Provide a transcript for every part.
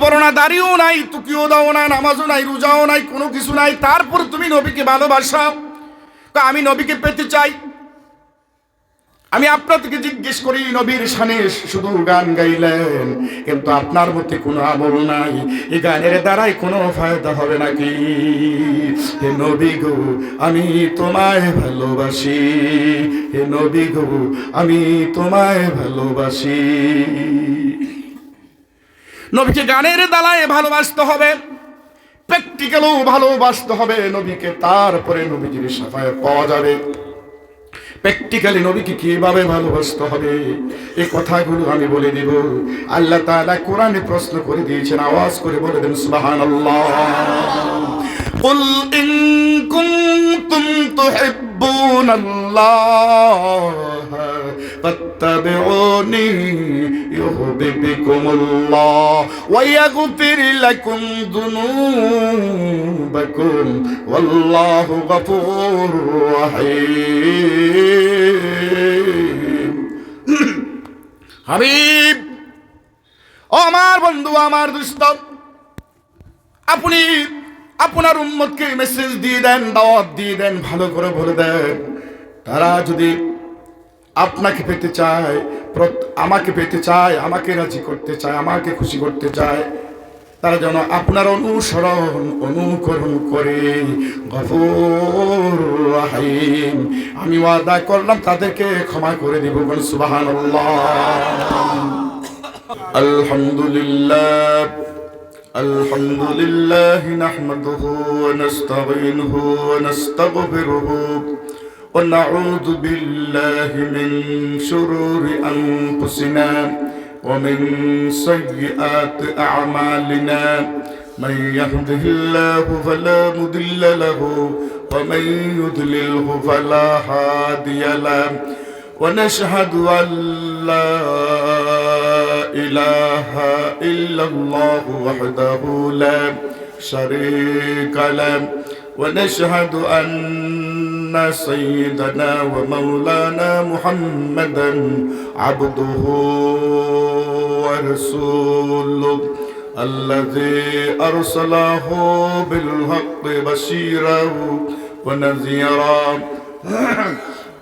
পড়ো না, দাড়িও নাই, টুকিও দাও না, নামাজও নাই, রোজাও নাই, কোনো কিছু নাই, তারপর তুমি নবীকে ভালোবাসো। আমি নবীকে পেতে চাই। আমি আপনাদেরকে জিজ্ঞেস করি, নবীর শানে শুধু গান গাইলেন, কিন্তু আপনার মধ্যে কোনো আমল নাই, এই গানের দ্বারাই কোনো ফায়দা হবে নাকি? হে নবী গো, আমি তোমায় ভালোবাসি, হে নবী গো, আমি তোমায় ভালোবাসি। নবীকে গানের দ্বারায় ভালোবাসতে হবে, প্র্যাকটিক্যালও ভালোবাসতে হবে নবীকে, তারপরে নবীজির শাফায়াত পাওয়া যাবে। প্র্যাকটিক্যালি নবীকে কিভাবে ভালোবাসতে হবে এই কথাগুলো আমি বলে দিব। আল্লাহ তাআলা কোরআনে প্রশ্ন করে দিয়েছেন, আওয়াজ করে বলে দেন সুবহানাল্লাহ। কুল ইন কুনতুম তুহিব্বুনাল্লাহ ফাত্তাবিউনি ইউহিব্বুকুমুল্লাহ ওয়া ইয়াগফির লাকুম যুনুবাকুম ওয়াল্লাহু গফুরুর রহিম। হাবিব, ও আমার বন্ধু, আমার দোস্ত, আপনি আপনার উম্মতকে মেসেজ দিয়ে দেন, দাওয়াত দিয়ে দেন, ভালো করে বলে দেন, তারা যদি আপনাকে পেতে চায়, আমাকে পেতে চায়, আমাকে রাজি করতে চায়, আমাকে খুশি করতে চায়, তারা যেন আপনার অনুকরণ করে। গফুর রহিম, আমি ওয়াদা করলাম তাদেরকে ক্ষমা করে দিব। সুবহানাল্লাহ। আলহামদুলিল্লাহ আলহামদুলিল্লাহ নাহমাদুহু ওয়া নাস্তাঈনুহু ওয়া নাস্তাগফিরুহু ওয়া নাউযু বিল্লাহি মিন শুরুরি আনফুসিনা ওয়া মিন সাইয়্যাতি আ'মালিনা মান ইয়াহদিহিল্লাহু ফালা মুদিল্লা লাহু ওয়া মান ইউদ্লিলহু ফালা হাদিয়া লাহু ওয়া নাশহাদু আল্লা ইলাহা ইল্লাল্লাহু ওয়াহদাহু লা শারীকা লাহু ওয়া নাশহাদু আন্না সাইয়্যিদানা ওয়া মাওলানা মুহাম্মাদান আবদুহু ওয়া রাসূলুহু الذي أرسله بالحق بشيرا ونذيرا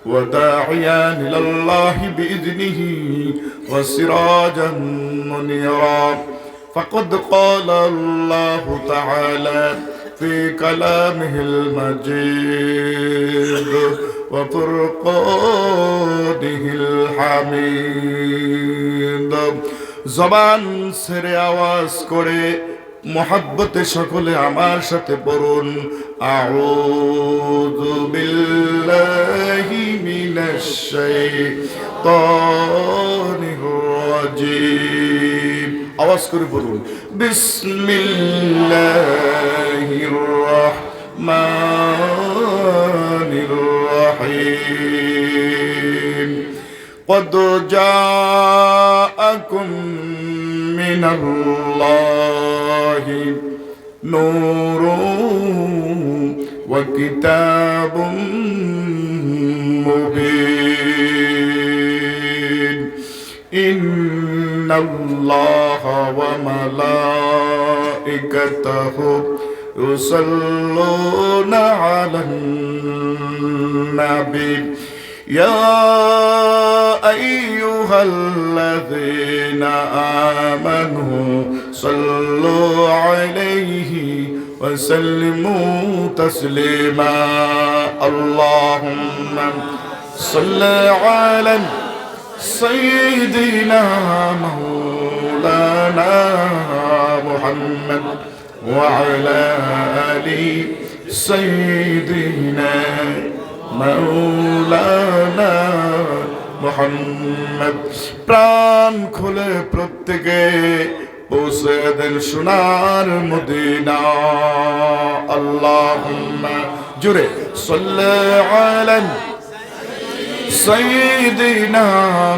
وداعيا إلى الله بإذنه وسراجا منيرا فقد قال الله تعالى في كلامه المجيد وفرقانه الحميد। জবান ছেড়ে আওয়াজ করে মোহাব্বতে সকলে আমার সাথে পড়ুন, আউযু বিল্লাহি মিনাশ শাইতানির রাজিম। আওয়াজ করে পড়ুন, বিসমিল্লাহির রাহমানির রাহিম। قد جاءكم من الله نور وكتاب مبين إن الله وملائكته يصلون على النبي يا أيها الذين آمنوا صلوا عليه وسلموا تسليما اللهم صل على سيدنا مولانا محمد وعلى آل سيدنا মাওলানা মুহাম্মদ। প্রাণ খুলে প্রত্যেকে পৌঁছে দেন সোনার মদিনা। আল্লাহুম্মা জুরে সাল্লি আলা সাইয়্যিদিনা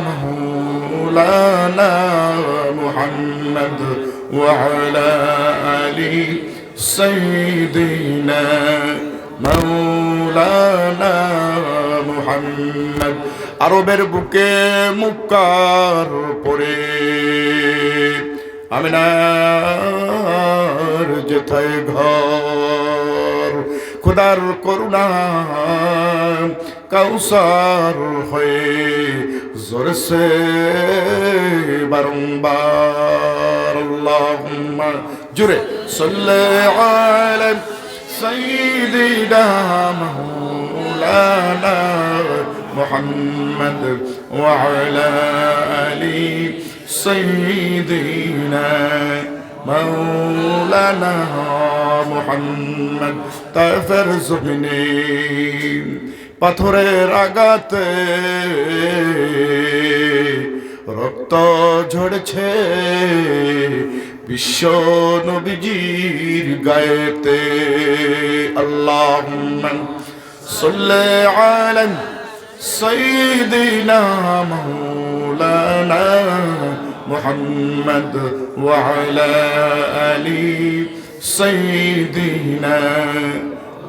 মাওলানা মুহাম্মদ ওয়া আলা আলি সাইয়্যিদিনা মাওলানা মুহাম্মদ। আরবের বুকে মুক্কার পরে আমিনার যেথায় ঘর, খোদার করুণা কাউসার হয়ে জোরসে বারংবার আল্লাহুম্মা জুরে সাল্লি আলা সাইয়্যিদিনা মাওলানা মুহাম্মদ ওয়া আলা আলি সাইয়্যিদিনা মাওলানা মুহাম্মদ। তায়েফের জমিনে পাথরের আঘাতে রক্ত ঝরছে বিশ্ব নবীজির গায়েতে। আল্লাহুম্মা সাল্লি আলা সাইয়্যিদিনা মাওলানা মুহাম্মদ ওয়া আলা আলি সাইয়্যিদিনা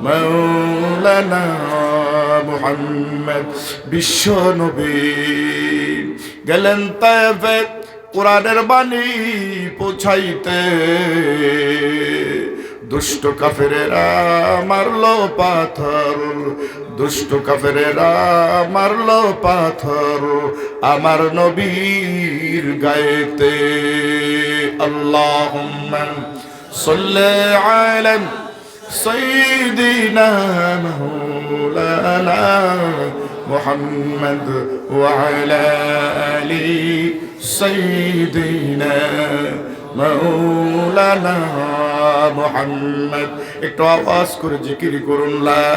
মাওলানা মুহাম্মদ। বিশ্ব নবী গেলেন তায়েফে কোরআনের বাণী পৌঁছাইতে, দুষ্ট কাফেরেরা মারলো পাথর, দুষ্ট কাফেরেরা মারলো পাথর আমার নবীর গায়েতে। আল্লাহুম্মা সাল্লি আলা সাইয়্যিদিনা মাওলানা মুহাম্মদ ওয়া আলা আলি সাইয়্যিদিনা মাওলানা মুহাম্মদ। একটু আওয়াজ করে জিকির করুন লা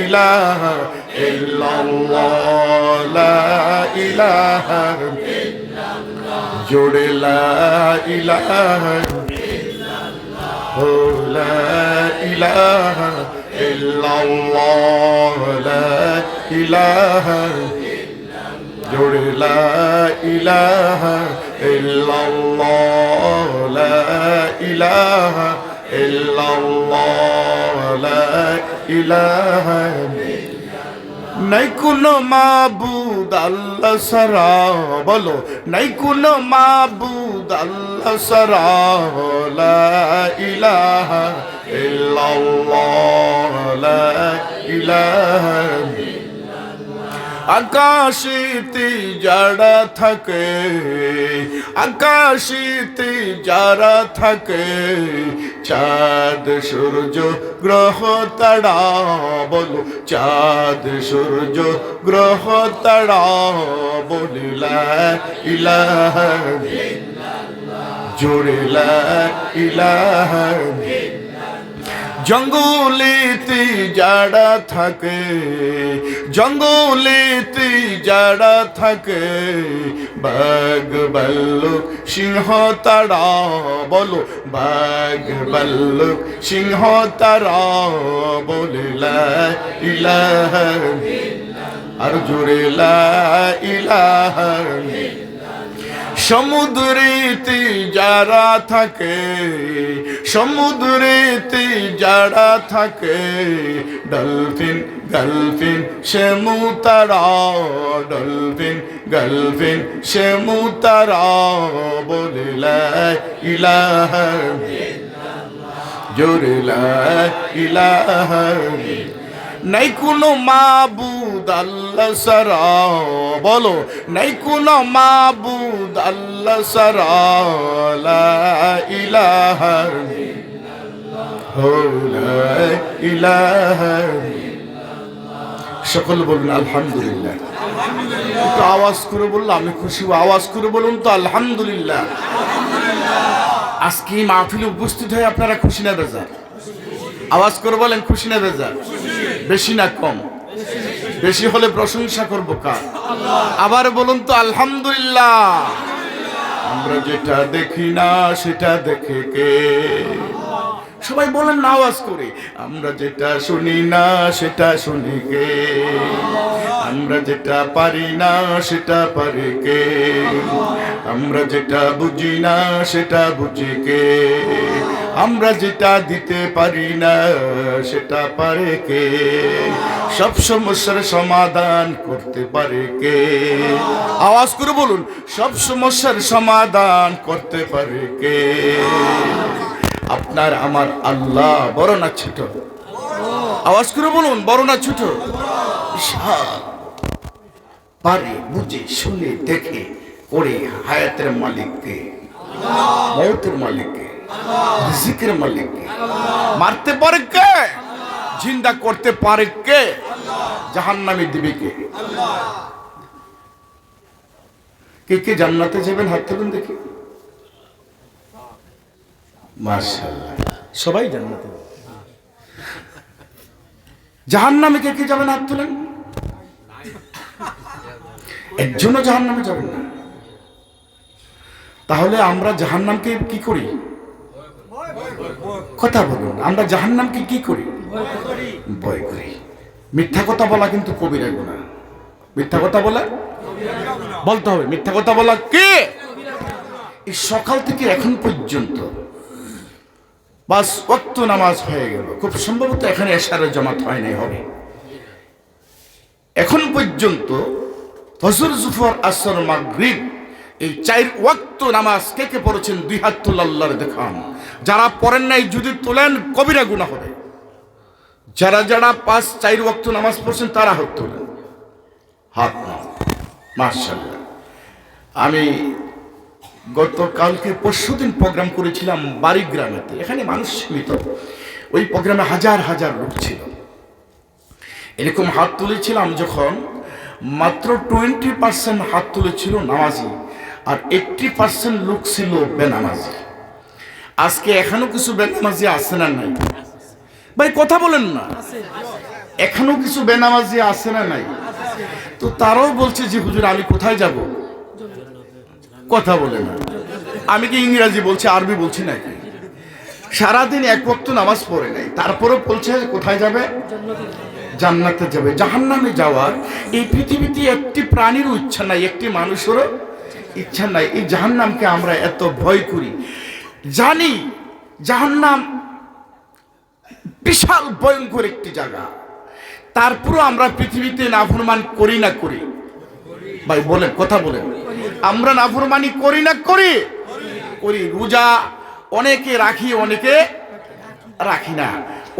ইলাহা ইল্লাল্লাহ, লা ইলাহা ইল্লাল্লাহ, জোরে লা ইলাহা ইল্লাল্লাহ, লা ইলাহা ইল্লাল্লাহ, লা ইলাহা ইল্লাল্লাহ, জোরে লা ইলাহা ইল্লাল্লাহ, লা ইলাহা ইল্লাল্লাহ, লা ইলাহা ইল্লাল্লাহ। নাই কোনো মাবুদ আল্লাহ ছাড়া, বলো নাই কোনো মাবুদ আল্লাহ ছাড়া, লা ইলাহা ইল্লাল্লাহ, লা ইলাহা আকাশিতে যারা থাকে, আকাশিতে যারা থাকে, চাঁদ সূর্য গ্রহ তারা, বলো চাঁদ সূর্য গ্রহ তারা, বলি লা ইলাহা ইল্লাল্লাহ, জোরে লা ইলাহা ইল্লাল্লাহ। জঙ্গলেতে যারা থাকে, জঙ্গলেতে যারা থাকে, বাঘ ভাল্লুক সিংহ তারা, বলো বাঘ ভাল্লুক সিংহ তারা, বলে লা ইলাহা ইল্লাল্লাহ, আর জোরে লা ইলাহা ইল্লাল্লাহ। সমুদ্রেতে যারা থাকে, সমুদ্রেতে যারা থাকে, ডলফিন গালফিন শ্যামু তারা, ডলফিন গালফিন শ্যামু তারা, বলে লা ইলাহা ইল্লাল্লাহ, জোরে লা ইলাহা ইল্লাল্লাহ। নাই কোনো মাবুদ আল্লাহ ছাড়া, বলো নাই কোনো মাবুদ আল্লাহ ছাড়া, লা ইলাহা ইল্লাল্লাহ, লা ইলাহা ইল্লাল্লাহ। সকল বলুন আলহামদুলিল্লাহ। একটু আওয়াজ করে বললো আমি খুশি, আওয়াজ করে বলুন তো আলহামদুলিল্লাহ। আজকে মাহফিলে উপস্থিত হয়ে আপনারা খুশি না বেজার? আওয়াজ করে বলেন খুশি না বেজার? বেশি না কম? বেশি হলে প্রশংসা করব কার? আবার বলুন তো আলহামদুলিল্লাহ। আমরা যেটা দেখি না সেটা দেখে কে? সবাই বলেন না আওয়াজ করে। আমরা যেটা শুনি না সেটা শুনি কে? আমরা যেটা পারি না সেটা পারে কে? আমরা যেটা বুঝি না সেটা বুঝি কে? আমরা যেটা দিতে পারি না সেটা পারে কে? সব সমস্যার সমাধান করতে পারে কে? আওয়াজ করে বলুন, সব সমস্যার সমাধান করতে পারে কে? আপনার আমার আল্লাহ বড় না ছোট? আওয়াজ করে বলুন, বড় না ছোট? বিশাল। পারে বুঝে শুনে দেখে করে হায়াতের মালিককে, মৌতের মালিককে, রিজিকের মালিককে। মারতে পারে কে? জিন্দা করতে পারে কে? জাহান্নামে দিবে কে? কে কে জান্নাতে যাবেন হাত তুলুন দেখি। মাশাআল্লাহ, সবাই জান্নাতে। জাহান্নামে কে কে যাবেন হাত তুলেন। একজনও জাহান্নামে যাবেন না। তাহলে আমরা জাহান্নামকে কি করি? কথা বলুন, আমরা জাহান্নামকে কি করি? ভয় করি। মিথ্যা কথা বলা কিন্তু কবিরা গুনাহ। মিথ্যা কথা বলা বলতে হবে। মিথ্যা কথা বলা কি? এই সকাল থেকে এখন পর্যন্ত 5 ওয়াক্ত নামাজ হয়ে গেল, খুব সম্ভবত এখানে এশারের জামাত হয় নাই, হবে। এখন পর্যন্ত ফজর, জোহর, আসর, মাগরিব এই 4 ওয়াক্ত নামাজ কে কে পড়েছেন? 2 হাত তুলে আল্লাহর দেখান। যারা পড়েন নাই যদি তোলেন কবিরা গুনাহ হবে। যারা যারা 4 ওয়াক্ত নামাজ পড়ছেন তারা হাত তোলেন, হাত না। মাশাআল্লাহ। আমি গতকালকে পরশুদিন প্রোগ্রাম করেছিলাম বাড়িগ্রামেতে, এখানে মানুষ সীমিত। ওই প্রোগ্রামে হাজার হাজার লোক ছিল। এরকম হাত তুলেছিলাম যখন মাত্র 20% হাত তুলেছিল নামাজি, আর 80% লোক ছিল বেনামাজি। আজকে এখনো কিছু বেনামাজি আছে না নাই? ভাই কথা বলেন না, এখনো কিছু বেনামাজি আছে না নাই? তো তারাও বলছে যে হুজুর আমি কোথায় যাব? কথা বলে না। আমি কি ইংরেজি বলছি, আরবি বলছি নাকি? সারাদিন 1 ওয়াক্ত নামাজ পড়ে নাই, তারপরেও বলছে কোথায় যাবে? জান্নাতে যাবে। জাহান্নামে যাওয়ার এই পৃথিবীতে একটি প্রাণীরও ইচ্ছা নাই, একটি মানুষেরও ইচ্ছা নাই। এই জাহান্নামকে আমরা এত ভয় করি, জানি জাহান্নাম বিশাল ভয়ঙ্কর একটি জায়গা, তারপরও আমরা পৃথিবীতে নাফরমান করি না করি? ভাই বলেন, কথা বলেন, আমরা নাফরমানি করি না করি? করি। রোজা অনেকে রাখি, অনেকে রাখি না।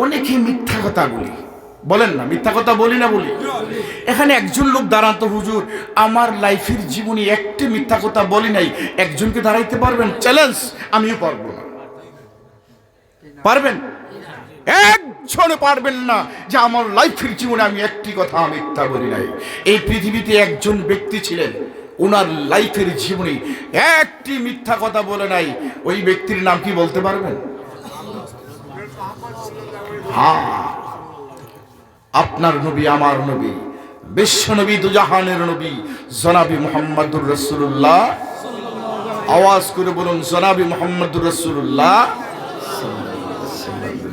অনেকে মিথ্যা কথা বলি, বলেন না মিথ্যা কথা বলি না বলি? এখানে একজন লোক দাঁড়ান তো, হুজুর আমার লাইফের জীবনে একটি মিথ্যা কথা বলি নাই। একজনকে দাঁড়াইতে পারবেন? চ্যালেঞ্জ। আমিও পারবো না। পারবেন? একজনে পারবেন না যে আমার লাইফের জীবনে আমি একটি কথা মিথ্যা বলি নাই। এই পৃথিবীতে একজন ব্যক্তি ছিলেন, ওনার লাইফের জীবনে একটি মিথ্যা কথা বলে নাই। ওই ব্যক্তির নাম কি বলতে পারবেন? হ্যাঁ, আপনার নবী, আমার নবী, বিশ্ব নবী, দুজাহানের নবী, জনাবি মুহাম্মদুর রাসূলুল্লাহ। আওয়াজ করে বলুন, জনাবি মুহাম্মদুর রাসূলুল্লাহ।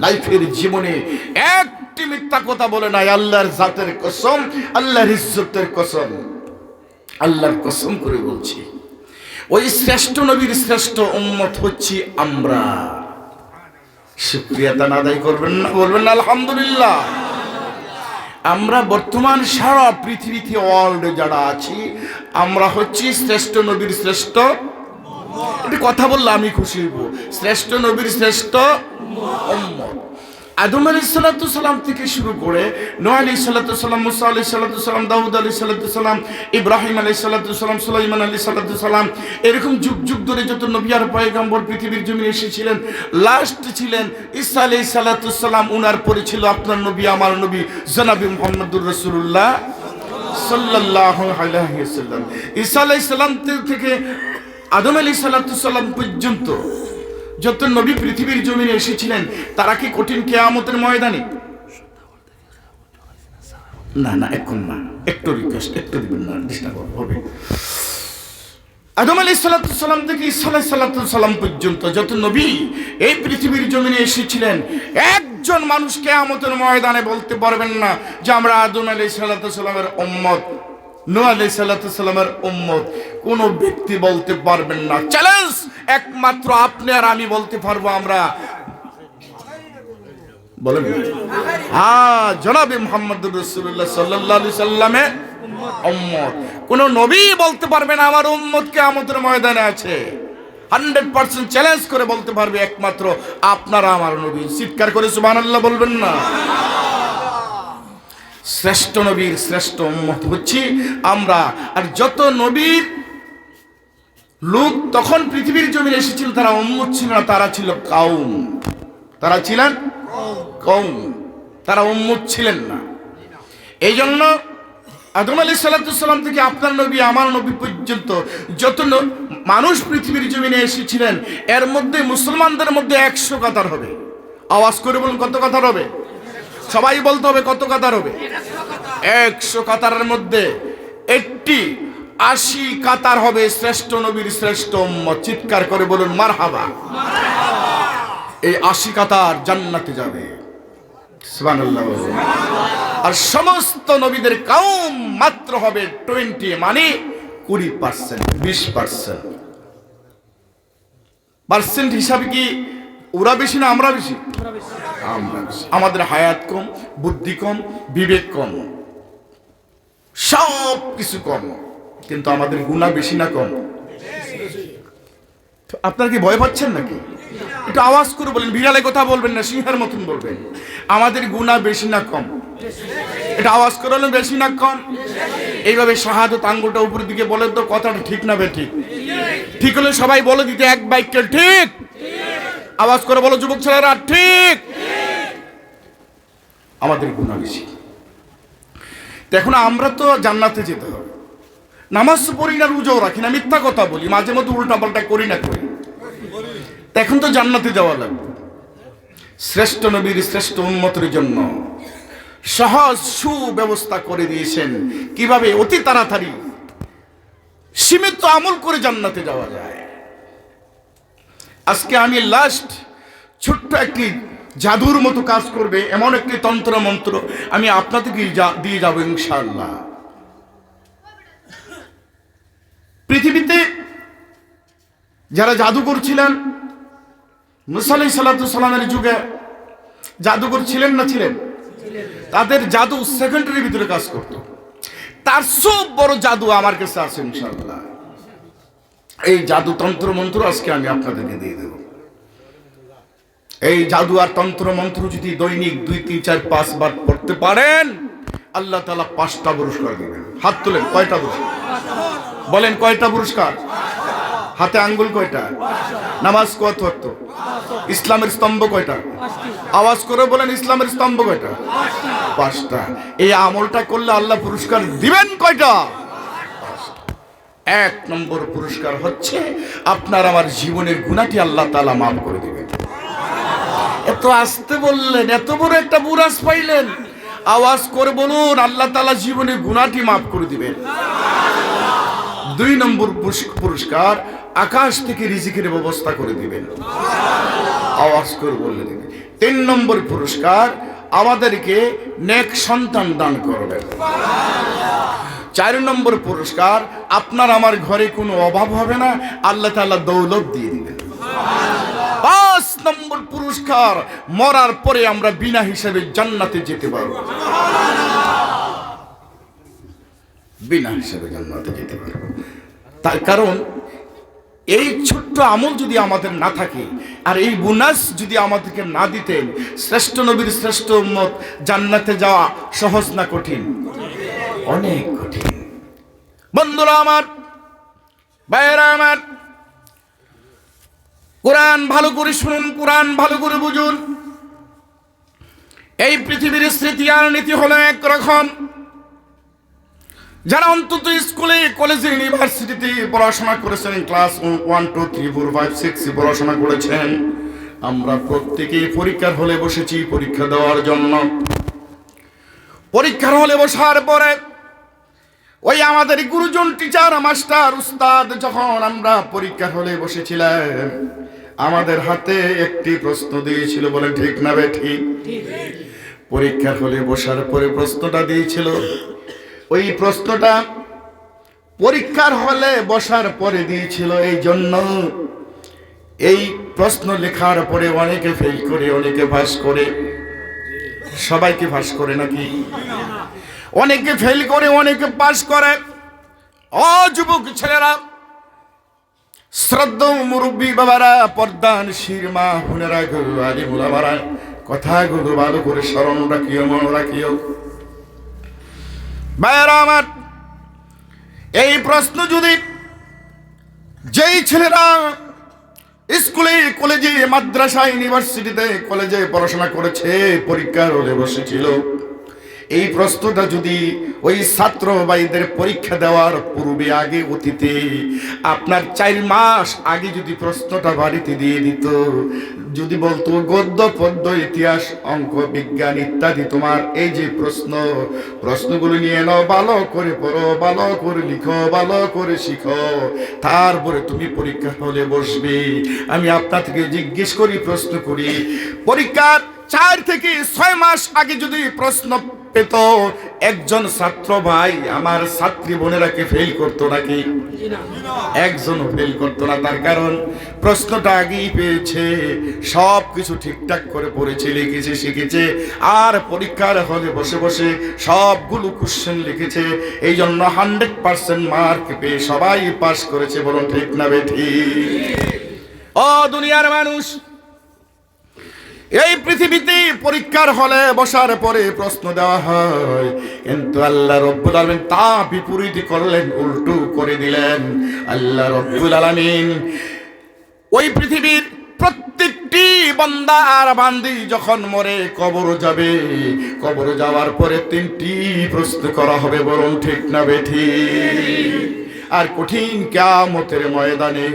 লাইফের জীবনে একটি মিথ্যা কথা বলে নাই। আল্লাহর জাতের কসম, আল্লাহর ইজ্জতের কসম, আল্লাহর কসম করে বলছি, ওই শ্রেষ্ঠ নবীর শ্রেষ্ঠ উম্মত হচ্ছি আমরা। শুকরিয়া তান আদায় করবেন না? বলবেন না আলহামদুলিল্লাহ? আমরা বর্তমান সারা পৃথিবীতে ওয়ার্ল্ডে যারা আছি, আমরা হচ্ছি শ্রেষ্ঠ নবীর শ্রেষ্ঠ। এটা কথা বললে আমি খুশি হইব। শ্রেষ্ঠ নবীর শ্রেষ্ঠ উম্মত। আদম আলাইহিস সালাম থেকে শুরু করে নূহ আলাইহিস সালাম, মুসা আলাইহিস সালাম, দাউদ আলাইহিস সালাম, ইব্রাহিম আলাইহিস সালাম, সুলাইমান আলাইহিস সালাম, এরকম যুগ যুগ ধরে যত নবী আর পয়গম্বর পৃথিবীর জমিনে এসেছিলেন, লাস্ট ছিলেন ঈসা আলাইহিস সালাম। উনার পরে ছিল আপনার নবী, আমার নবী, জনাবি মুহাম্মদুর রাসূলুল্লাহ সাল্লাল্লাহু আলাইহি ওয়াসাল্লাম। ঈসা আলাইহিস সালাম থেকে আদম আলাইহিস সালাম পর্যন্ত যত নবী পৃথিবীর জমিনে এসেছিলেন, তারা কি কঠিন কিয়ামতের ময়দানে? না না, এখন না, একটু রিকোয়েস্ট, একটু দিবেন না, ডিস্টার্ব হবে। আদম আলাইহিস সালাম থেকে ঈসা আলাইহিস সালাম পর্যন্ত যত নবী এই পৃথিবীর জমিনে এসেছিলেন, একজন মানুষ কিয়ামতের ময়দানে বলতে পারবেন না যে আমরা আদম আলাইহিস সালামের উম্মত, নূহ আলাইহিস সালামের উম্মত। কোন ব্যক্তি বলতে পারবেন না। চ্যালেঞ্জ একমাত্র আপনি আর আমি বলতে পারবো, আমরা বলেন জনাবে মুহাম্মদুর রাসূলুল্লাহ সাল্লাল্লাহু আলাইহি সাল্লামের উম্মত। কোন নবী বলতে পারবে না আমার উম্মত কিয়ামতের ময়দানে আছে। 100% চ্যালেঞ্জ করে বলতে পারবে একমাত্র আপনারা আমার নবী। চিৎকার করে সুবহানাল্লাহ বলবেন না? শ্রেষ্ঠ নবীর শ্রেষ্ঠ উম্মত হচ্ছি আমরা। আর যত নবীর লোক তখন পৃথিবীর জমিনে এসেছিল তারা উম্মত ছিল না, তারা ছিল কাউম। তারা ছিলেন কওম, তারা উম্মত ছিলেন না। এই জন্য আদম আলাইহিস সালাম থেকে আপনার নবী আমার নবী পর্যন্ত যত মানুষ পৃথিবীর জমিনে এসেছিলেন এর মধ্যে মুসলমানদের মধ্যে 100 কাতার হবে। আওয়াজ করে বলুন কত কাতার হবে? সবাই বলতে হবে কত কাতার হবে? 100 কাতারের মধ্যে 80 কাতার হবে শ্রেষ্ঠ নবীর শ্রেষ্ঠ উম্মত। চিৎকার করে বলুন মারহাবা। এই 80 কাতার জান্নাতে যাবে, সুবহানাল্লাহ। আর সমস্ত নবীদের কাউম মাত্র হবে 20, মানে 20%, 20%। পার্সেন্ট হিসাবে কি ওরা বেশি না আমরা বেশি? আমরা বেশি। আমাদের হায়াত কম, বুদ্ধি কম, বিবেক কম, সব কিছু কম, কিন্তু আমাদের গুনাহ বেশি না কম? আপনারা কি ভয় পাচ্ছেন নাকি? একটু আওয়াজ করে বলেন, বিড়ালে কথা বলবেন না, সিংহের মতন বলবেন। আমাদের গুনাহ বেশি না কম? এটা আওয়াজ করে বলেন, বেশি না কম? এইভাবে শাহাদাত আঙ্গুলটা উপরের দিকে বলে তো কথাটা ঠিক না বেঠিক? ঠিক হলে সবাই বলে দিতে এক বাক্যে ঠিক। আওয়াজ করে বলো যুবক ছেলেরা, ঠিক। আমাদের গুনাহ বেশি। এখন আমরা তো জান্নাতে যেতে হবে। নামাজ পড়ি না, রোজাও রাখি না, মিথ্যা কথা বলি, মাঝে মধ্যে উল্টা পাল্টা করি না করি, এখন তো জান্নাতে যাওয়া লাগবে। শ্রেষ্ঠ নবীর শ্রেষ্ঠ উম্মতের জন্য সহজ সুব্যবস্থা করে দিয়েছেন কিভাবে অতি তাড়াতাড়ি সীমিত আমল করে জান্নাতে যাওয়া যায়। আজকে আমি লাস্ট ছোট্ট একটি জাদুর মতো কাজ করবে এমন একটি তন্ত্র মন্ত্র আমি আপনাদেরকে দিয়ে যাব ইনশাআল্লাহ। পৃথিবীতে যারা জাদুকর ছিলেন, মুসা আলাইহিস সালামের যুগে জাদুকর ছিলেন না ছিলেন? তাদের জাদু সেকেন্ডের ভিতরে কাজ করত। তার সব বড় জাদু আমার কাছে আছে ইনশাআল্লাহ। এই জাদু তন্ত্র মন্ত্র আজকে আমি আপনাদেরকে দিয়ে দেব। এই জাদু আর তন্ত্র মন্ত্র যদি দৈনিক 2, 3, 4, 5 বার পড়তে পারেন আল্লাহ তাআলা 5টা পুরস্কার দিবেন। হাত তুলেন, কয়টা পুরস্কার বলেন? কয়টা পুরস্কার? হাতে আঙ্গুল কয়টা? নামাজ কত ওয়াক্ত? ইসলামের স্তম্ভ কয়টা? আওয়াজ করে বলেন, ইসলামের স্তম্ভ কয়টা? 5টা। এই আমলটা করলে আল্লাহ পুরস্কার দিবেন কয়টা? 1 নম্বর পুরস্কার হচ্ছে আপনার আমার জীবনের গুনাহটি আল্লাহ তাআলা মাফ করে দিবেন। এত আসতে বললেন, এত বড় একটা বুরাস পাইলেন, আওয়াজ করে বলুন আল্লাহ তাআলা জীবনের গুনাহটি মাফ করে দিবেন। 2 নম্বর পুরস্কার আকাশ থেকে রিজিকের ব্যবস্থা করে দিবেন। আওয়াজ করে বলে দিবেন। 3 নম্বর পুরস্কার আমাদেরকে নেক সন্তান দান করবেন। 4 নম্বর পুরস্কার আপনার আমার ঘরে কোনো অভাব হবে না, আল্লাহ তাআলা দৌলত দিয়ে দিবেন। 5 নম্বর পুরস্কার মরার পরে আমরা বিনা হিসাবে জান্নাতে যেতে পারবো। বিনা হিসাবে জান্নাতে যেতে পারবো। তার কারণ এই ছোট্ট আমল যদি আমাদের না থাকে আর এই বোনাস যদি আমাদেরকে না দিতেন, শ্রেষ্ঠ নবীর শ্রেষ্ঠ উম্মত জান্নাতে যাওয়া সহজ না কঠিন? অনেক কঠিন। বন্ধুরা আমার, ভাইয়েরা আমার, কোরআন ভালো করে শুনুন, কোরআন ভালো করে বুঝুন। এই পৃথিবীর স্মৃতি আর নীতি হলো একরকম। যারা অন্তত স্কুলে, কলেজে, ইউনিভার্সিটিতে পড়াশোনা করেছেন, ক্লাস 1, 2, 3, 4, 5, 6 পড়াশোনা করেছেন, আমরা প্রত্যেকেই পরীক্ষার হলে বসেছি পরীক্ষা দেওয়ার জন্য। পরীক্ষার হলে বসার পরে ওই আমাদের গুরুজন, টিচার, মাস্টার, উস্তাদ যখন আমরা পরীক্ষার হলে বসেছিলাম আমাদের হাতে একটি প্রশ্ন দিয়েছিল, বলেন ঠিক না বেঠিক? পরীক্ষার হলে বসার পরে প্রশ্নটা দিয়েছিল। ওই প্রশ্নটা পরীক্ষার হলে বসার পরে দিয়েছিল এই জন্য এই প্রশ্ন লেখার পরে অনেকে ফেল করে, অনেকে পাস করে, সবাইকে পাস করে নাকি? অনেকে ফেল করে, অনেকে পাস করে। ও যুবক ছেলেরা, শ্রদ্ধা মুরব্বী বাবারা, পর্দান শিরমা হুনেরা, গুরু আলিমুল আমারা, কথাগুলো ভালো করে স্মরণ রাখিও, মন রাখিও। ভাইয়েরা আমার, এই প্রশ্ন যদি যেই ছেলেরা স্কুলে, কলেজে, মাদ্রাসায়, ইউনিভার্সিটিতে, কলেজে পড়াশোনা করেছে, পরীক্ষার হলে বসেছিল, এই প্রশ্নটা যদি ওই ছাত্র ভাইদের পরীক্ষা দেওয়ার পূর্বে, আগে অতীতে, আপনার 4 মাস আগে যদি প্রশ্নটা বাড়িতে দিয়ে দিত, যদি বলতো গদ্য পদ্য, ইতিহাস, অঙ্ক, বিজ্ঞান ইত্যাদি তোমার এই যে প্রশ্নগুলো নিয়ে নাও, ভালো করে পড়ো, ভালো করে লিখো, ভালো করে শিখো, তারপরে তুমি পরীক্ষা হলে বসবে। আমি আপনার থেকে জিজ্ঞেস করি, প্রশ্ন করি, পরীক্ষার 4 থেকে 6 মাস আগে যদি প্রশ্ন পেত একজন ছাত্র ভাই, আমার ছাত্রী বোনেরা কি ফেল করতো নাকি? একজনও ফেল করতো না। তার কারণ প্রশ্নটা আগেই পেয়েছে, সব কিছু ঠিকঠাক করে পড়েছে, লিখেছে, শিখেছে, আর পরীক্ষার হলে বসে বসে সবগুলো কোশ্চেন লিখেছে। এই জন্য 100% মার্ক পেয়ে সবাই পাস করেছে। বলুন ঠিক না বেঠিক? ও দুনিয়ার মানুষ, এই পৃথিবীতে পরীক্ষার হলে বসার পরে প্রশ্ন দেওয়া হয়, কিন্তু আল্লাহ রব্বুল আলামিন তা বিপরীত করলেন, উল্টো করে দিলেন। আল্লাহ রব্বুল আলামিন ওই পৃথিবীর প্রত্যেকটি বান্দা আর বান্দি যখন মরে কবর যাবে, কবর যাওয়ার পরে 3টি প্রশ্ন করা হবে। বলুন ঠিক না বেঠিক? আর কঠিন কিয়ামতের ময়দানে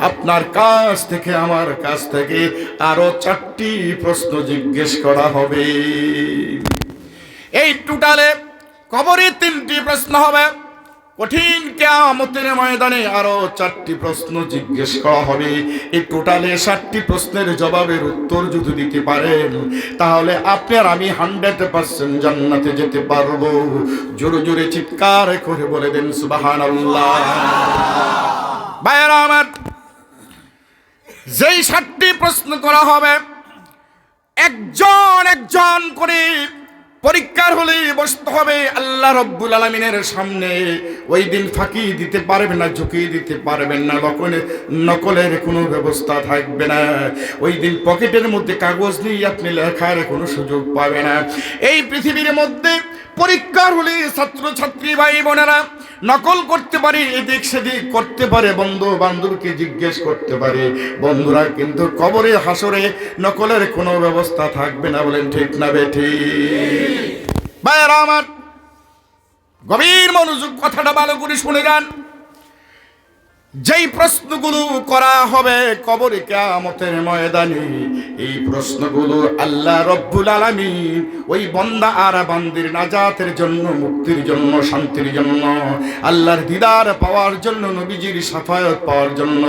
আপনার কাছ থেকে, আমার কাছ থেকে আরো 4টি প্রশ্ন জিজ্ঞেস করা হবে। এই টোটালে কবরে 3টি প্রশ্ন হবে, কঠিন কিয়ামতের ময়দানে আরো 4টি প্রশ্ন জিজ্ঞেস করা হবে। এই টোটালে 7টি প্রশ্নের জবাবের উত্তর যদি দিতে পারেন, তাহলে আপনি আর আমি 100% জান্নাতে যেতে পারবো। জোরে জোরে চিৎকার করে বলে দেন সুবহানাল্লাহ। ভাইয়েরা আমার, যেই 7টি প্রশ্ন করা হবে, একজন একজন করে পরীক্ষার হলে বসতে হবে আল্লাহ রব্বুল আলামিনের সামনে। ওই দিন ফাঁকি দিতে পারবেন না, ঝুঁকি দিতে পারবেন না, নকলের কোনো ব্যবস্থা থাকবে না। ওই দিন পকেটের মধ্যে কাগজ নিয়ে আপনি লেখার কোনো সুযোগ পাবে না। এই পৃথিবীর মধ্যে পরীক্ষার হলে ছাত্র ছাত্রী ভাই বোনেরা নকল করতে পারে, এদিক সেদিক করতে পারে, বন্ধু বান্ধবকে জিজ্ঞেস করতে পারে, বন্ধুরা, কিন্তু কবরে হাসরে নকলের কোনো ব্যবস্থা থাকবে না। বলেন ঠিক না বেঠিক? ভাইয়েরা আমার, গভীর মনোযোগ, কথাটা ভালো করে শুনে যান। যেই প্রশ্নগুলো করা হবে কবরে কিয়ামতের ময়দানে, এই প্রশ্নগুলো আল্লাহ রব্বুল আলামিন ওই বান্দা আর বান্দির নাজাতের জন্য, মুক্তির জন্য, শান্তির জন্য, আল্লাহর দিদার পাওয়ার জন্য, নবীজির শাফায়াত পাওয়ার জন্য,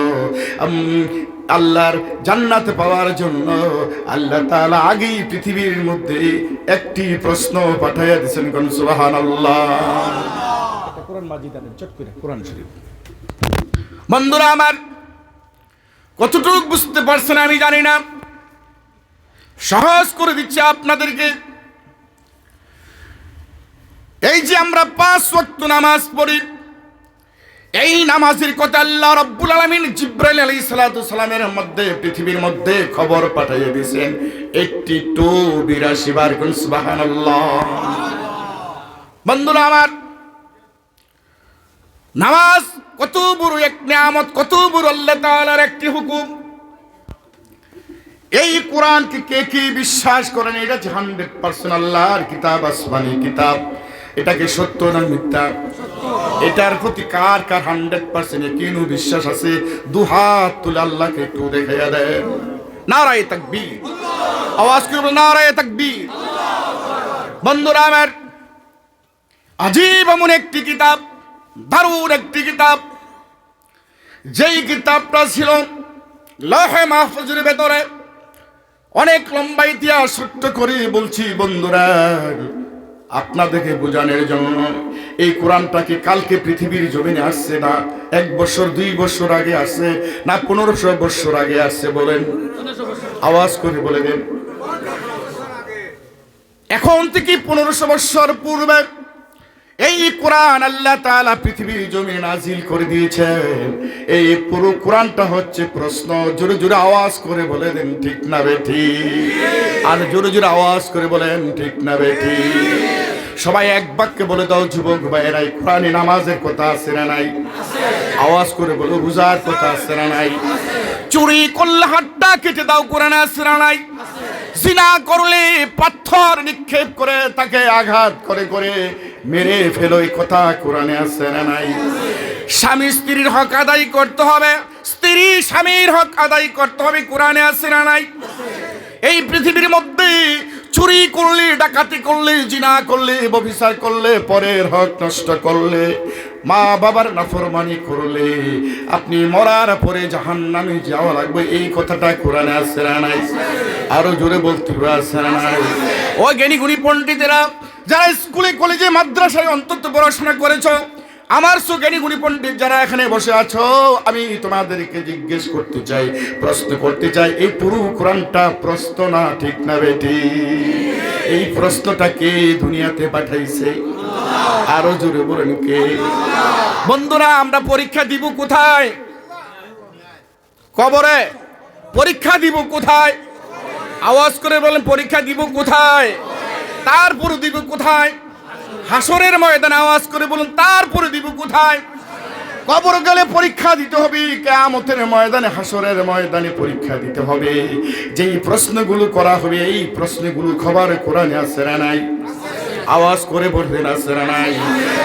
আল্লাহর জান্নাত পাওয়ার জন্য আল্লাহ তাআলা আগেই পৃথিবীর মধ্যে একটি প্রশ্ন পাঠাইয়া দিয়েছেন। কোন সুবহানাল্লাহ। কোরআন মাজিদ আনেন, চট করে কোরআন শরীফ। বন্ধুরা আমার, কতটুকু বুঝতে পারছেন আমি জানি না, সহজ করে দিচ্ছি আপনাদেরকে। এই যে আমরা 5 ওয়াক্ত নামাজ পড়ি, এই নামাজের কথা আল্লাহ রাব্বুল আলামিন জিবরাইল আলাইহিস সালাতু সালামের মধ্যে, পৃথিবীর মধ্যে খবর পাঠিয়ে দিয়েছেন 82 বার। কোন সুবহানাল্লাহ। বন্ধুরা আমার, নামাজ কত বড় এক নিয়ামত, কত বড় আল্লাহ তাআলার একটি হুকুম। এই কোরআনকে কে কে বিশ্বাস করেন? এটা 100% আল্লাহর কিতাব, আসমানি কিতাব। এটাকে সত্য না মিথ্যা? এটার প্রতি কার কার 100% কিনু বিশ্বাস আছে? দুহাত তুলে আল্লাহকে একটু দেখাইয়া দেন। নারায়ে তাকবীর, আওয়াজ করে বলেন নারায়ে তাকবীর। বন্ধুরা আমার, আজীব এমন একটি কিতাব, দারুণ একটি কিতাব, যেই কিতাবটা ছিল লৌহে মাহফুজের ভেতরে। অনেক লম্বা ইতিহাস ছোট্ট করে বলছি বন্ধুরা, আপনাদেরকে বোঝানোর জন্য। এই কোরআনটাকে কালকে পৃথিবীর জমিনে আসছে না 1 বছর 2 বছর আগে আসছে না 1500 বছর আগে আসছে? বলেন, আওয়াজ করে বলে দেন। এখন থেকে 1500 বছর পূর্বে এই কোরআন আল্লাহ তাআলা পৃথিবীর জমিনে নাজিল করে দিয়েছেন। এই পুরো কোরআনটা হচ্ছে প্রশ্ন। জোরে জোরে আওয়াজ করে বলে দেন ঠিক না বেঠিক? আর জোরে জোরে আওয়াজ করে বলেন ঠিক না বেঠিক? সবাই এক বাক্যে বলে দাও যুবক ভাইয়েরা, কোরআনে নামাজের কথা আছে না নাই? আওয়াজ করে বলো রোজার কথা আছে না নাই? চুরি করলে হাতটা কেটে দাও, কোরআনে আছে না নাই? জিনা করলে পাথর নিক্ষেপ করে তাকে আঘাত করে করে মেরে ফেলো, এই কথা কোরআনে আছে না নাই? স্বামী স্ত্রীর হক আদায় করতে হবে, স্ত্রী স্বামীর হক আদায় করতে হবে, কোরআনে আছে না নাই? এই পৃথিবীর মধ্যে চুরি করলে, ডাকাতি করলে, জিনা করলে, ব্যভিচার করলে, পরের হক নষ্ট করলে, মা বাবার নাফরমানি করলে আপনি মরার পরে জাহান্নামে যাওয়া লাগবে, এই কথাটা কোরআনে আছে না নাই? আরো জোরে বলতে হবে আছে না নাই? ও জ্ঞানী গুণী পণ্ডিতেরা, যারা স্কুলে কলেজে মাদ্রাসায় অন্তত পড়াশোনা করেছো, আমার জ্ঞানী গুণী পণ্ডিত যারা এখানে বসে আছো, আমি তোমাদেরকে জিজ্ঞেস করতে চাই, প্রশ্ন করতে চাই, এই পুরো কোরআনটা প্রশ্ন না, ঠিক না বেটি? এই প্রশ্নটা কে দুনিয়াতে পাঠাইছে? আরো জোরে বলেন কে? বন্ধুরা, আমরা পরীক্ষা দিব কোথায়? কবরে। পরীক্ষা দিব কোথায়? আওয়াজ করে বলেন পরীক্ষা দিব কোথায়? তারপরে দিব কোথায়? হাসরের ময়দানে। আওয়াজ করে বলুন তারপরে দিব কোথায়? কবর গেলে পরীক্ষা দিতে হবে, কিয়ামতের ময়দানে, হাসরের ময়দানে পরীক্ষা দিতে হবে। যেই প্রশ্নগুলো করা হবে, এই প্রশ্নগুলো খবর কোরআনে আছে না নাই? আওয়াজ করে বলবেন আছে না নাই?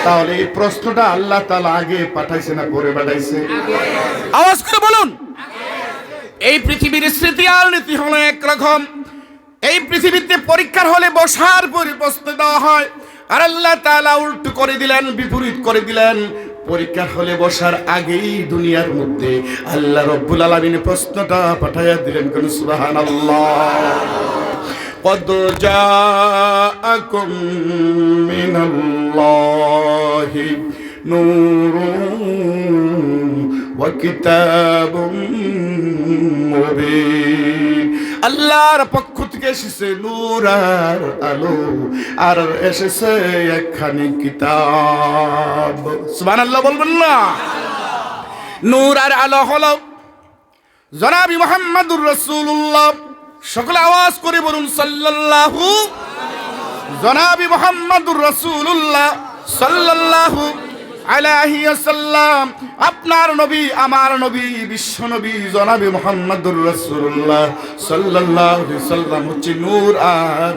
তাহলে এই প্রশ্নটা আল্লাহ তাআলা আগে পাঠাইছে না পরে পাঠাইছে? আওয়াজ করে বলুন। এই পৃথিবীর স্মৃতি আর নীতি হলো একরকম। এই পৃথিবীতে পরীক্ষার হলে বসার পরে প্রশ্ন দেওয়া হয়, আর আল্লাহ তাআলা উল্টো করে দিলেন, বিপরীত করে দিলেন। পরীক্ষার হলে বসার আগেই দুনিয়ার মধ্যে আল্লাহ রব্বুল আলামিন প্রশ্নটা পাঠাইয়া দিলেন। কোন সুবহানাল্লাহ। قد جاءكم من الله نور وكتاب مبين। আল্লাহর পক্ষ থেকে এসেছে নূর আর আলো, আর এসেছে একখানি কিতাব। সুবহানাল্লাহ বলবেন না? নূর আর আলো হলো জনাবি মুহাম্মদুর রাসূলুল্লাহ। সকলে আওয়াজ করে বলুন সাল্লাল্লাহু। জনাবি মুহাম্মদুর রাসূলুল্লাহ সাল্লাল্লাহু আলাইহি ওয়াসাল্লাম, আপনার নবী, আমার নবী, বিশ্ব নবী জনাবি মুহাম্মদুর রাসূলুল্লাহ সাল্লাল্লাহু আলাইহি ওয়াসাল্লাম হচ্ছে নূর আর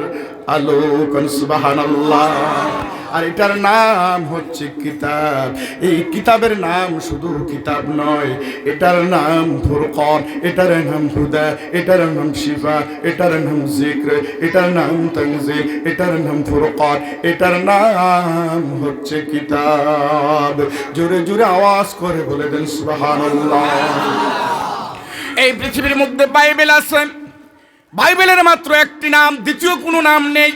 আলো। কোন সুবহানাল্লাহ। আর এটার নাম হচ্ছে কিতাব। এই কিতাবের নাম শুধু কিতাব নয়, এটার নাম ফুরকান, এটার নাম হুদা, এটার নাম শিফা, এটার নাম যিকর, এটার নাম তানজিল, এটার নাম ফুরকান, এটার নাম হচ্ছে কিতাব। জোরে জোরে আওয়াজ করে বলে দেন সুবহানাল্লাহ। এই পৃথিবীর মধ্যে বাইবেল আছে, বাইবেলের মাত্র একটি নাম, দ্বিতীয় কোনো নাম নেই।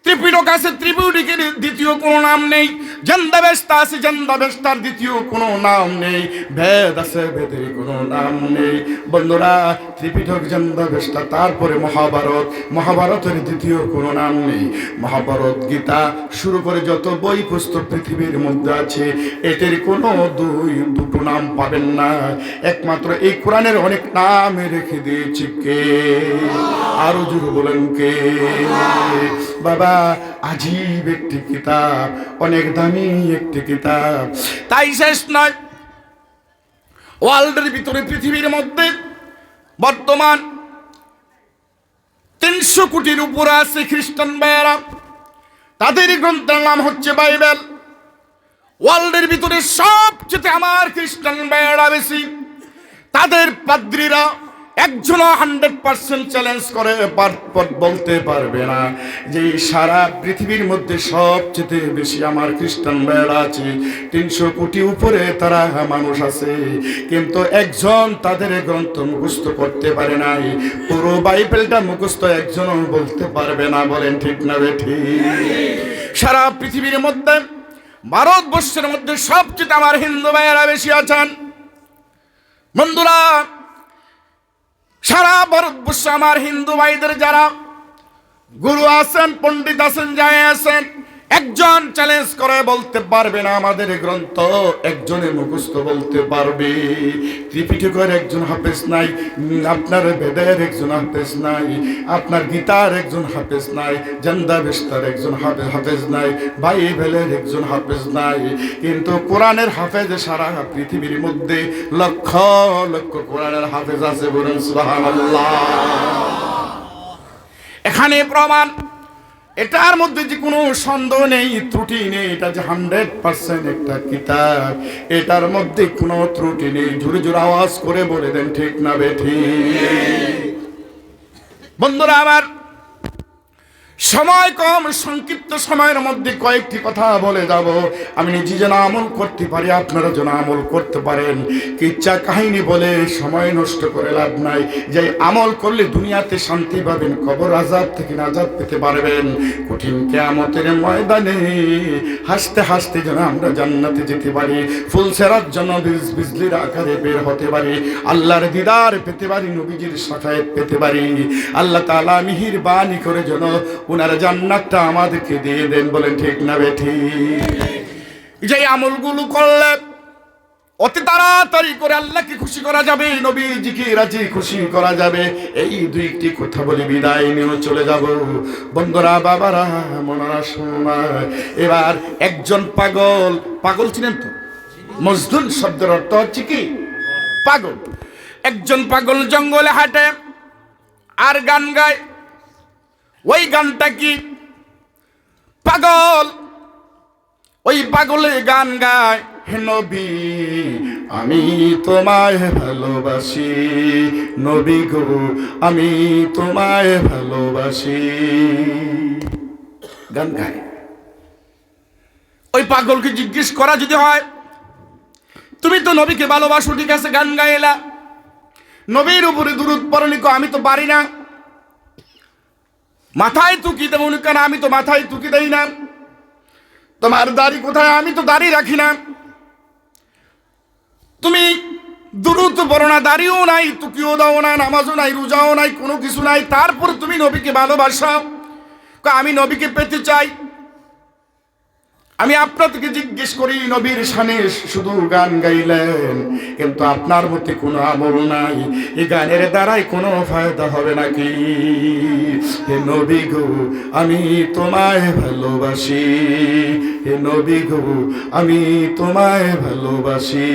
ত্রিপিটক আছে, ত্রিপিটকের দ্বিতীয় কোনো নাম নেই। জন্দাবেস্তা আছে, জন্দাবেস্তার দ্বিতীয় কোনো নাম নেই। বেদ আছে, বেদের কোনো নাম নেই। বন্ধুরা, ত্রিপিটক, জন্দাবেস্তা, তারপরে মহাভারত, মহাভারতের দ্বিতীয় কোনো নাম নেই। মহাভারত, গীতা শুরু করে যত বই পুস্তক পৃথিবীর মধ্যে আছে, এটির কোনো দুটো নাম পাবেন না। একমাত্র এই কোরআনের অনেক নাম রেখে দিয়েছে কে? আরো জোরে বলেন কে? বাবা, আজীব একটি কিতাব, অনেক দামি একটি কিতাব। তাই শেষ নয়, ওয়ার্ল্ডের ভিতরে, পৃথিবীর মধ্যে বর্তমান 300 কোটির উপরে আছে খ্রিস্টান ভাইয়েরা। তাদের গ্রন্থের নাম হচ্ছে বাইবেল। ওয়ার্ল্ডের ভিতরে সবচেয়ে আমার খ্রিস্টান ভাইয়েরা বেশি। তাদের পাদ্রীরা একজনও 100% চ্যালেঞ্জ করে বলতে পারবে না যে সারা পৃথিবীর মধ্যে সবচেয়ে বেশি আমার খ্রিস্টান ভাইয়েরা আছে। 300 কোটি উপরে তারা মানুষ আছে, কিন্তু একজন তাদের গ্রন্থ মুখস্থ করতে পারে নাই। পুরো বাইবেলটা মুখস্থ একজনও বলতে পারবে না। বলেন ঠিক না বেঠি? সারা পৃথিবীর মধ্যে, ভারতবর্ষের মধ্যে সবচেয়ে আমার হিন্দু ভাইয়েরা বেশি আছেন। বন্ধুরা, সারা ভারতবর্ষে আমার হিন্দু ভাইদের যারা গুরু আছেন, পণ্ডিত আছেন, যাই আছেন, একজন চ্যালেঞ্জ করে বলতে পারবে না আমাদের গ্রন্থ একজনে মুখস্থ বলতে পারবে। ত্রিপিটকের একজন হাফেজ নাই, আপনার বেদের একজন হাফেজ নাই, আপনার গীতার একজন হাফেজ নাই, জান্দাবেস্তার একজন হাফেজ নাই, বাইবেলের একজন হাফেজ নাই, কিন্তু কোরআনের হাফেজ সারা পৃথিবীর মধ্যে লক্ষ লক্ষ কোরআনের হাফেজ আছে। বলুন সুবহানাল্লাহ। এখানে প্রমাণ, এটার মধ্যে যে কোনো সন্দেহ নেই, ত্রুটি নেই, এটা যে 100% একটা কিতাব, এটার মধ্যে কোনো ত্রুটি নেই। জোরে জোরে আওয়াজ করে বলে দেন ঠিক না বেঠিক? বন্ধুরা আমার, সময় কম, সংক্ষিপ্ত সময়ের মধ্যে কয়েকটি কথা বলে যাব। আমি নিজে যেন আমল করতে পারি, আপনারা যেন আমল করতে পারেন। কিচ্ছা কাহিনী বলে সময় নষ্ট করে লাভ নাই। যে আমল করলে দুনিয়াতে শান্তি পাবেন, কবর আযাব থেকে নাজাত পেতে পারবেন, কঠিন কিয়ামতের ময়দানে হাসতে হাসতে যেন আমরা জান্নাতে যেতে পারি, ফুলসেরাত যেন বিজলির আকারে বের হতে পারি, আল্লাহর দিদার পেতে পারি, নবীজির শাফায়াত পেতে পারি। আল্লাহ তাআলা মেহেরবানি করে যেন উনার জান্নাতটা আমাদেরকে দিয়ে দেন। বলেন ঠিক না বেঠিক? যে আমলগুলো করলে অতি তাড়াতাড়ি করে আল্লাহকে খুশি করা যাবে, নবীজিকে রাজি খুশি করা যাবে। এই দুইটি কথা বলে বিদায় নিয়ে চলে যাব। বন্ধুরা, বাবারা, মনারা, শোনা, এবার একজন পাগল, পাগল চিনেন তো? মজদুর শব্দের অর্থ হচ্ছে কি? পাগল। একজন পাগল জঙ্গলে হাঁটে আর গান গায়। ওই গানটা কি? পাগল। ওই পাগলে গান গায়, হে নবী আমি তোমায় ভালোবাসি, নবী গো আমি তোমায় ভালোবাসি, গান গায়। ওই পাগলকে জিজ্ঞেস করা যদি হয়, তুমি তো নবীকে ভালোবাসো, ঠিক আছে, গান গাইলা, নবীর উপরে দুরূদ পড়নি, আমি তো পারি না। মাথায় তুকি দেব কেন? আমি তো মাথায় তুকি দেই না। তোমার দাড়ি কোথায়? আমি তো দাড়ি রাখি না। তুমি দুরূদ পড়ো না, দাড়িও নাই, তুকিও দাও না, নামাজও নাই, রোজাও নাই, কোনো কিছু নাই, তারপর তুমি নবীকে ভালোবাসো। আমি নবীকে পেতে চাই। আমি আপনাদেরকে জিজ্ঞেস করি, নবীর শানে শুধু গান গাইলেন, কিন্তু আপনার মধ্যে কোনো আমল নাই, এই গানের দ্বারাই কোনো ফায়দা হবে নাকি? হে নবী গো আমি তোমায় ভালোবাসি, হে নবী গো আমি তোমায় ভালোবাসি।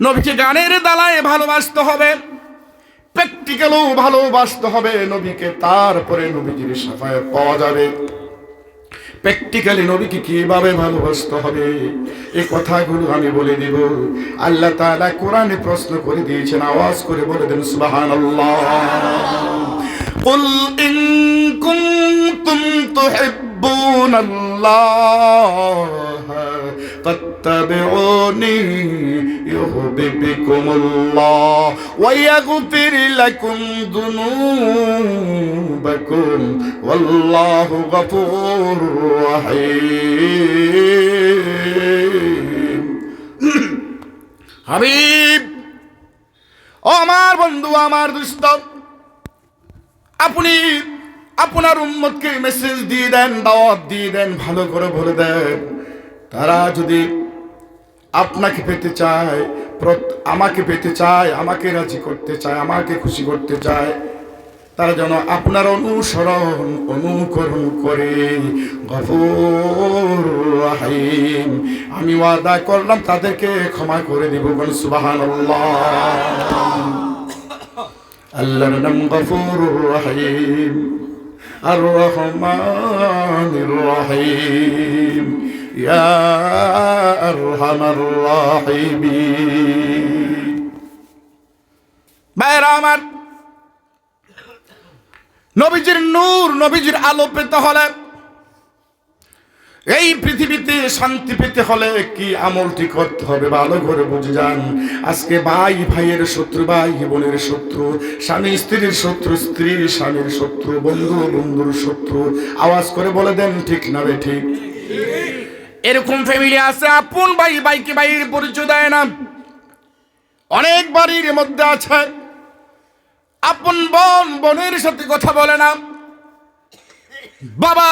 নবীকে গানের দ্বারায় ভালোবাসতে হবে, প্র্যাকটিক্যালও ভালোবাসতে হবে নবীকে, তারপরে নবীজির শাফায়াত পাওয়া যাবে। প্র্যাকটিক্যালি নবীকে কিভাবে ভালোবাসতে হবে এই কথাগুলো আমি বলে দিব। আল্লাহ তাআলা কোরআনে প্রশ্ন করে দিয়েছেন, আওয়াজ করে বলে দেন সুবহানাল্লাহ। কুল ইন কুনতুম তুহিব্বুনাল্লাহ ফাত্তাবিউনি ইউহিব্বুকুমুল্লাহ ওয়া ইয়াগফির লাকুম যুনুবাকুম ওয়াল্লাহু গফুরুর রহিম। হাবিব, ও আমার বন্ধু, আমার দোস্ত, আপনি আপনার উম্মতকে মেসেজ দিয়ে দেন, দাওয়াত দিয়ে দেন, ভালো করে বলে দেন, তারা যদি আপনাকে পেতে চায়, আমাকে পেতে চায়, আমাকে রাজি করতে চায়, আমাকে খুশি করতে চায়, তারা যেন আপনার অনুকরণ করে। গফুর রহিম, আমি ওয়াদা করলাম তাদেরকে ক্ষমা করে দিব। সুবহানাল্লাহ। আল্লাহর নাম গফুরুর রহিম, আর রহমানির রহিম, ইয়া আরহামার রাহিমিন। ভাইরা আমার, নবীজির নূর, নবীজির আলো পেতে হলে, এই পৃথিবীতে শান্তি পেতে হলে কি আমলটি করতে হবে ভালো করে বুঝে যান। আজকে ভাই ভাইয়ের শত্রু, ভাই বোনের শত্রু, স্বামী স্ত্রীর শত্রু, স্ত্রী স্বামীর শত্রু, বন্ধু বন্ধুর শত্রু। আওয়াজ করে বলে দেন ঠিক না বেঠিক? এরকম ফ্যামিলি আছে, আপন ভাই ভাইকে ভাইয়ের পরিচয় দেয় না। অনেক বাড়ির মধ্যে আছে আপন বোন বোনের সাথে কথা বলে না, বাবা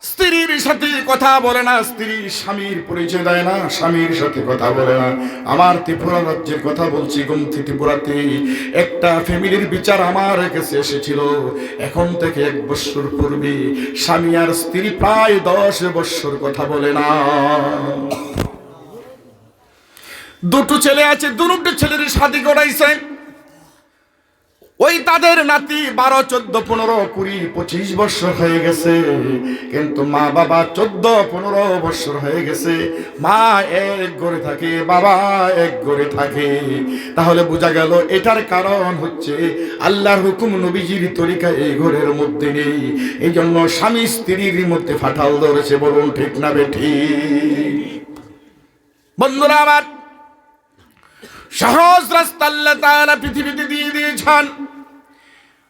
স্ত্রীর সাথে কথা বলে না, স্ত্রী স্বামীর পরিচয় দেয় না, স্বামীর সাথে কথা বলে না। আমার ত্রিপুরা রাজ্যের কথা বলছি, গোমতী ত্রিপুরাতে একটা ফ্যামিলির বিচার আমার কাছে এসেছিল। এখন থেকে 1 বছর পূর্বে স্বামী আর স্ত্রী প্রায় 10 বছর কথা বলে না। দুটো ছেলে আছে, দুটো ছেলের শাদী করাইছে। ওই তাদের নাতি 12, 14, 15, 20, 25 বছর হয়ে গেছে, কিন্তু মা বাবা 14, 15 বছর হয়ে গেছে। মা এক ঘরে থাকে, বাবা এক ঘরে থাকে। তাহলে বোঝা গেল এটার কারণ হচ্ছে আল্লাহর হুকুম নবীজির তরিকা এই ঘরের মধ্যে নেই। এই জন্য স্বামী স্ত্রীর মধ্যে ফাটাল ধরেছে। বলুন ঠিক না বেঠিক? বন্ধুরা আমার, সহজ রাস্তা আল্লাহ তাআলা পৃথিবীতে দিয়ে দিয়েছেন।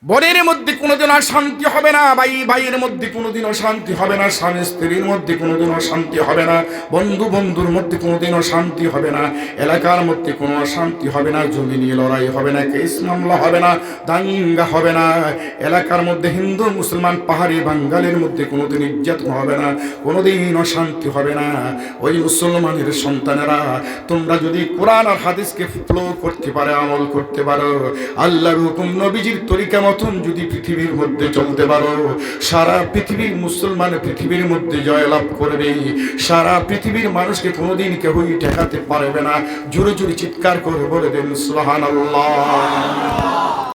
বোনের মধ্যে কোনোদিন অশান্তি হবে না, ভাই ভাইয়ের মধ্যে কোনোদিন অশান্তি হবে না, স্বামী স্ত্রীর মধ্যে কোনোদিন অশান্তি হবে না, বন্ধু বন্ধুর মধ্যে কোনোদিন অশান্তি হবে না, এলাকার মধ্যে কোনো অশান্তি হবে না, জমি নিয়ে লড়াই হবে না, কেস মামলা হবে না, দাঙ্গা হবে না, এলাকার মধ্যে হিন্দু মুসলমান পাহাড়ি বাঙালির মধ্যে কোনোদিন ইজ্জত হবে না, কোনোদিন অশান্তি হবে না। ওই মুসলমানের সন্তানেরা, তোমরা যদি কোরআন আর হাদিসকে ফলো করতে পারে, আমল করতে পারো, আল্লাহর হুকুম নবীজির তরিকা মতন যদি পৃথিবীর মধ্যে চলতে পারো, সারা পৃথিবীর মুসলমান পৃথিবীর মধ্যে জয়লাভ করবে। সারা পৃথিবীর মানুষকে কোনোদিন কেউই ঠেকাতে পারবে না। জোরে জোরে চিৎকার করে বলে দেন সুবহানাল্লাহ।